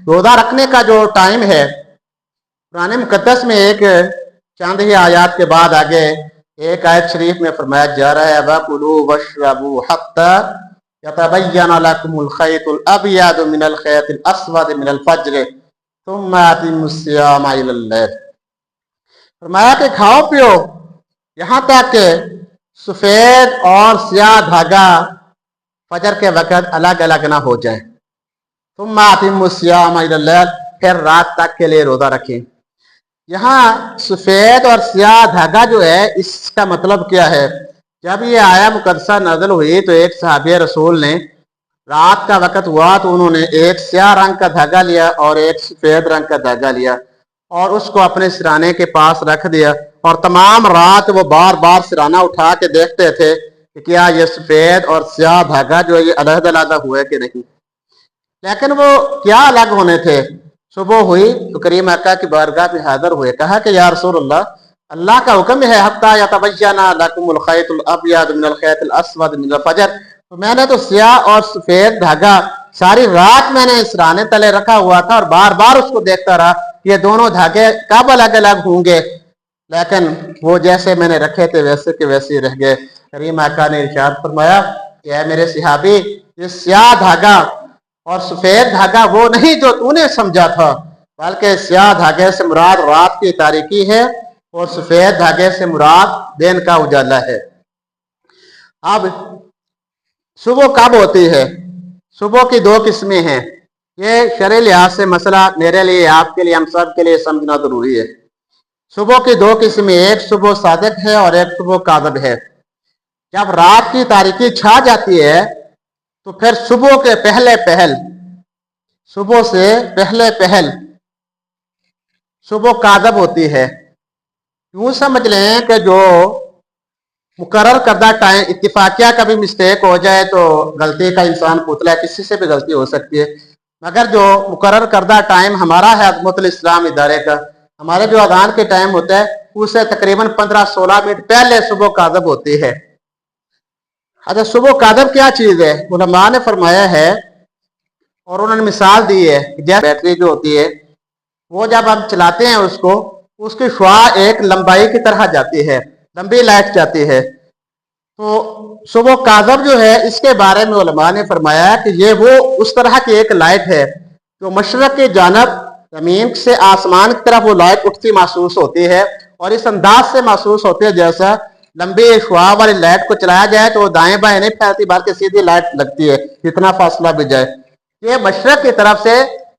रोज़ा रखने का जो टाइम है, कुरान मुकद्दस में एक चंद ही आयत के बाद आगे एक आयत शरीफ में फरमाया जा रहा है, वकुलू वशरबू हत्ता यतबय्यन लकुमुल खैतुल अबयदु मिनल खैतिल अस्वद मिनल फज्र सुम्मा अतिम्मुस सियाम इलल लैल। फरमाया कि खाओ पियो यहाँ तक के सफेद और स्याह धागा फजर के वक़्त अलग अलग ना हो जाए। सुम्मा अतिम्मुस सियाम इलल लैल, फिर रात तक के लिए रोजा रखें। यहाँ सफेद और स्याह धागा जो है, इसका मतलब क्या है? जब ये आया मुकद्दसा नाज़िल हुई तो एक सहाबी रसूल ने, रात का वक़्त हुआ तो उन्होंने एक स्याह रंग का धागा लिया और एक सफेद रंग का धागा लिया और उसको अपने सिराने के पास रख दिया और तमाम रात वो बार बार सिराना उठा के देखते थे कि क्या ये सफेद और स्याह धागा जो है ये अलग अलग हुए कि नहीं। लेकिन वो क्या अलग होने थे? सुबह हुई तो करीम आका की बारगाह में हाजिर हुए, कहा कि या रसूलल्लाह, अल्लाह का हुक्म है हत्ता यतबय्यना लकुमुल खैतुल अबयद मिनल खैतिल अस्वद मिनल फजर। तो मैंने तो स्याह और सफेद धागा सारी रात मैंने सिराने तले रखा हुआ था और बार बार उसको देखता रहा, ये दोनों धागे कब अलग अलग होंगे, लेकिन वो जैसे मैंने रखे थे वैसे के वैसे रह गए। करीम आका ने इरशाद फरमाया कि मेरे सहाबी, ये स्याह धागा और सफेद धागा वो नहीं जो तूने समझा था, बल्कि स्याह धागे से मुराद रात की तारीकी है और सफेद धागे से मुराद दिन का उजाला है। अब सुबह कब होती है? सुबह की दो किस्में हैं। ये शरई लिहाज से मसला मेरे लिए, आपके लिए, हम सब के लिए समझना जरूरी है। सुबह की दो किस्में, एक सुबह सादिक है और एक सुबह काज़िब है। जब रात की तारीकी छा जाती है तो फिर सुबह के पहले पहल, सुबह से पहले पहल सुबह काज़िब होती है। यूं समझ लें कि जो मुकर्रर करदा टाइम, इत्तिफाकिया कभी मिस्टेक हो जाए तो गलती का इंसान पुतला है, किसी से भी गलती हो सकती है, मगर जो मुकर्रर करदा टाइम हमारा है अज़मतुल इस्लाम इदारे का, हमारे जो अज़ान के टाइम होता है उससे तकरीबन 15-16 मिनट पहले सुबह काज़िब होती है। अच्छा, सुबह काज़िब क्या चीज़ है? उलमा ने फरमाया है और उन्होंने मिसाल दी है कि जैसे बैटरी जो होती है वो जब हम चलाते हैं उसको, उसकी शुआ एक लंबाई की तरह जाती है, लंबी लाइट जाती है। तो सुबह काज़िब जो है इसके बारे में उलमा ने फरमाया कि ये वो उस तरह की एक लाइट है जो मशरक़ की जानब ज़मीन से आसमान की तरफ वो लाइट उठती महसूस होती है और इस अंदाज से महसूस होती है जैसा लंबी शुआ वाली लाइट को चलाया जाए तो दाएं बाएं नहीं फैलती बल्कि सीधी लाइट लगती है, जितना फासला भी जाए। ये मशरक़ की तरफ से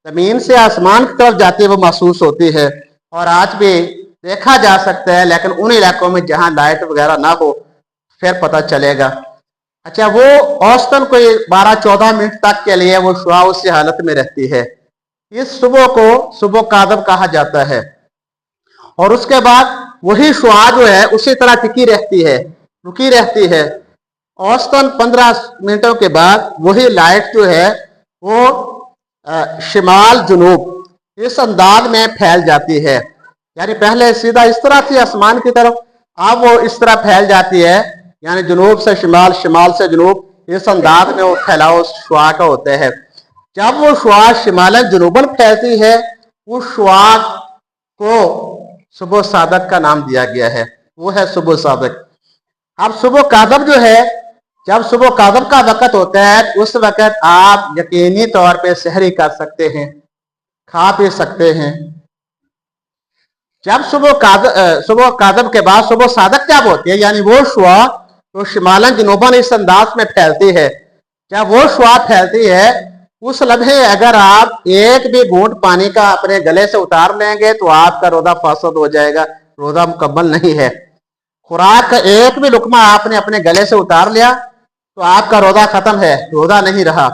ज़मीन से आसमान की तरफ जाती है वो महसूस होती है और आज भी देखा जा सकता है, लेकिन उन इलाकों में जहाँ लाइट वगैरह ना हो फिर पता चलेगा। अच्छा, वो औसतन कोई 12-14 मिनट तक के लिए वो शुआ उसी हालत में रहती है। इस सुबह को सुबह काज़िब कहा जाता है और उसके बाद वही शुआ जो है उसी तरह टिकी रहती है, रुकी रहती है। औसतन 15 मिनटों के बाद वही लाइट जो है वो शिमाल जुनूब इस अंदाज में फैल जाती है, यानी पहले सीधा इस तरह थी आसमान की तरफ, अब वो इस तरह फैल जाती है, यानी जुनूब से शिमाल, शिमाल से जुनूब, इस अंदाज में वो फैलाव शुआ का होता है। जब वो शुआ शिमालन जुनूबन फैलती है उस शुआ को सुबह सादक का नाम दिया गया है, वो है सुबह सादक। अब सुबह काज़िब जो है, जब सुबह काज़िब का वक़्त होता है उस वक़्त आप यकीनी तौर पे सहरी कर सकते हैं, खा पी सकते हैं। जब सुबह काज़िब के बाद सुबह सादक जब होती है, यानी वो शुआ तो शिमालन जुनूबन इस अंदाज में फैलती है, जब वो शुआ फैलती है उस लम्हे अगर आप एक भी घूंट पानी का अपने गले से उतार लेंगे तो आपका रोजा फासद हो जाएगा, रोजा मुकम्मल नहीं है। खुराक का एक भी लुकमा आपने अपने गले से उतार लिया तो आपका रोजा खत्म है, रोजा नहीं रहा।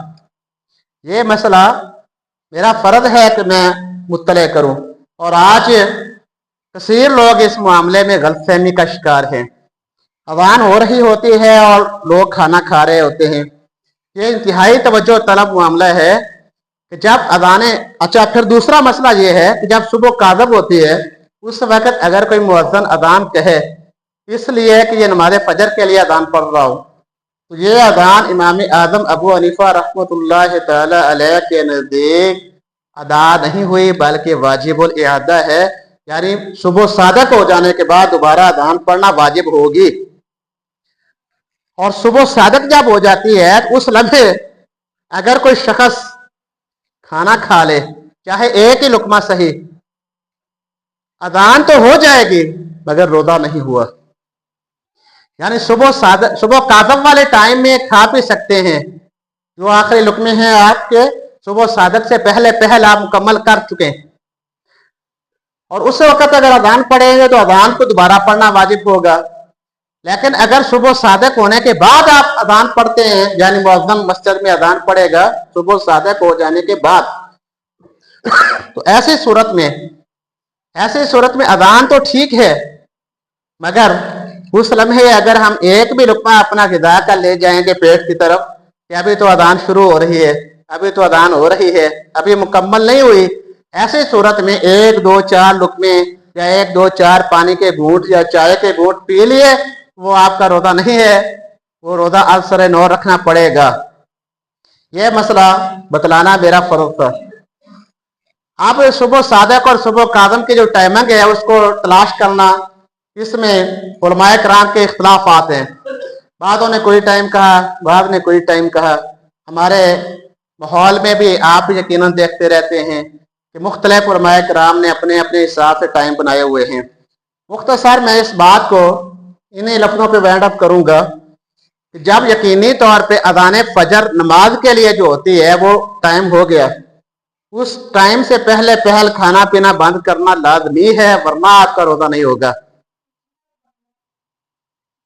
ये मसला मेरा फर्ज है कि मैं मुत्तले करूं और आज कसीर लोग इस मामले में गलतफहमी का शिकार हैं। अज़ान हो रही होती है और लोग खाना खा रहे होते हैं। ये इंतहाई तवज्जो तलब मामला है कि जब अज़ाने, अच्छा फिर दूसरा मसला ये है कि जब सुबह काज़िब होती है उस वक़्त अगर कोई मुअज्जिन अज़ान कहे इसलिए कि ये नमाज फजर के लिए अज़ान पढ़ रहा हो तो ये अज़ान इमाम आज़म अबू हनीफा रहमतुल्लाह तआला अलैह के नज़दीक अदा नहीं हुई बल्कि वाजिबुल इआदा है, यानी सुबह सादक हो जाने के बाद दोबारा अजान पढ़ना वाजिब होगी। और सुबह सादक जब हो जाती है तो उस लम्हे अगर कोई शख्स खाना खा ले, चाहे एक ही लुकमा सही, अजान तो हो जाएगी मगर रोजा नहीं हुआ। यानी सुबह कादम वाले टाइम में खा पी सकते हैं, जो आखिरी लुकमे हैं आपके सुबह सादक से पहले पहल आप मुकम्मल कर चुके हैं, और उस वक्त अगर अजान पढ़ेंगे तो अजान को दोबारा पढ़ना वाजिब होगा। लेकिन अगर सुबह सादक होने के बाद आप अजान पढ़ते हैं, यानी मुअज्जिन मस्जिद में अजान पढ़ेगा सुबह सादक हो जाने के बाद, तो ऐसी सूरत में अजान तो ठीक है, मगर उस लम्हे अगर हम एक भी लुकमा अपना ग़िज़ा का ले जाएंगे पेट की तरफ कि अभी तो अजान शुरू हो रही है, अभी तो अजान हो रही है, अभी मुकम्मल नहीं हुई, ऐसी सूरत में 1 2 4 लुकमे या 1 2 4 पानी के घूंट या चाय के घूंट पी लिए, वो आपका रोजा नहीं है, वो रोजा असर नौ रखना पड़ेगा। यह मसला बतलाना मेरा फर्ज था। आप सुबह सादक और सुबह कादम की जो टाइमिंग है उसको तलाश करना, इसमें उलमाए कराम के इख्तलाफात हैं। बादों ने कोई टाइम कहा, बाद ने कोई टाइम कहा। हमारे माहौल में भी आप यकीनन देखते रहते हैं कि मुख्तलिफ उलमाए कराम ने अपने अपने हिसाब से टाइम बनाए हुए हैं। मुख्तसर मैं इस बात को इन्हीं लफ्ज़ों पे वाइंड अप करूंगा कि जब यकीनी तौर पे अज़ान फजर नमाज के लिए जो होती है वो टाइम हो गया, उस टाइम से पहले पहल खाना पीना बंद करना लाजमी है, वरना आपका रोजा नहीं होगा।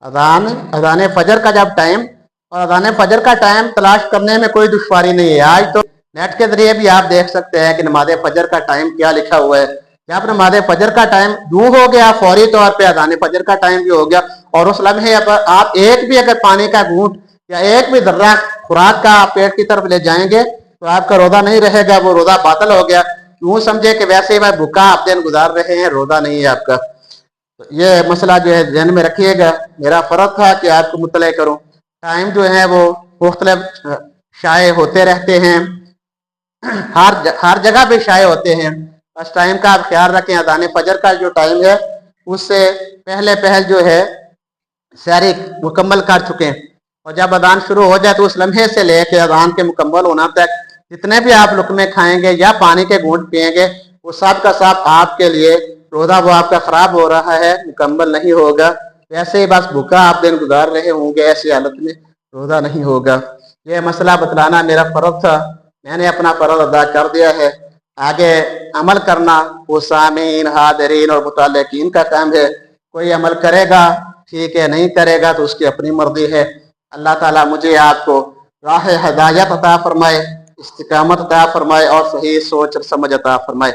अज़ान फजर का जब टाइम, और अज़ान फजर का टाइम तलाश करने में कोई दुश्वारी नहीं है। आज तो नेट के जरिए भी आप देख सकते हैं कि नमाज फजर का टाइम क्या लिखा हुआ है। जब नमाज फजर का टाइम यूं हो गया, फौरी तौर पे अज़ान फजर का टाइम भी हो गया, और उस लम्हे पर आप एक भी अगर पानी का घूंट या एक भी दर्रा खुराक का पेट की तरफ ले जाएंगे तो आपका रोजा नहीं रहेगा, वो रोजा बातिल हो गया। यूं समझे कि वैसे ही भाई भूखा आप दिन गुजार रहे हैं, रोजा नहीं है आपका। तो ये मसला जो है ध्यान में रखिएगा। मेरा फर्ज था कि आपको मुतले करूं। टाइम जो है वो मुख्तलिफ शाये होते रहते हैं, हर जगह पे शाये होते हैं। बस टाइम का आप ख्याल रखें। अज़ान फजर का जो टाइम है उससे पहले पहल जो है सारी मुकम्मल कर चुके हैं, और जब अज़ान शुरू हो जाए तो उस लम्हे से लेकर अज़ान के मुकम्मल होना तक जितने भी आप लुकमे खाएंगे या पानी के घूंट पिएंगे, वो सब का सब आपके लिए रोजा वो आपका खराब हो रहा है, मुकम्मल नहीं होगा। वैसे ही बस भूखा आप दिन गुजार रहे होंगे, ऐसी हालत में रोजा नहीं होगा। यह मसला बतलाना मेरा फर्ज था, मैंने अपना फर्ज अदा कर दिया है। आगे अमल करना वो सामीन, हादिरीन और मुताल्लिकीन का काम है। कोई अमल करेगा ठीक है, नहीं करेगा तो उसकी अपनी मर्जी है। अल्लाह ताला मुझे आपको राह हिदायत अता फरमाए, इस्तिकामत अता फरमाए और सही सोच समझ अता फरमाए।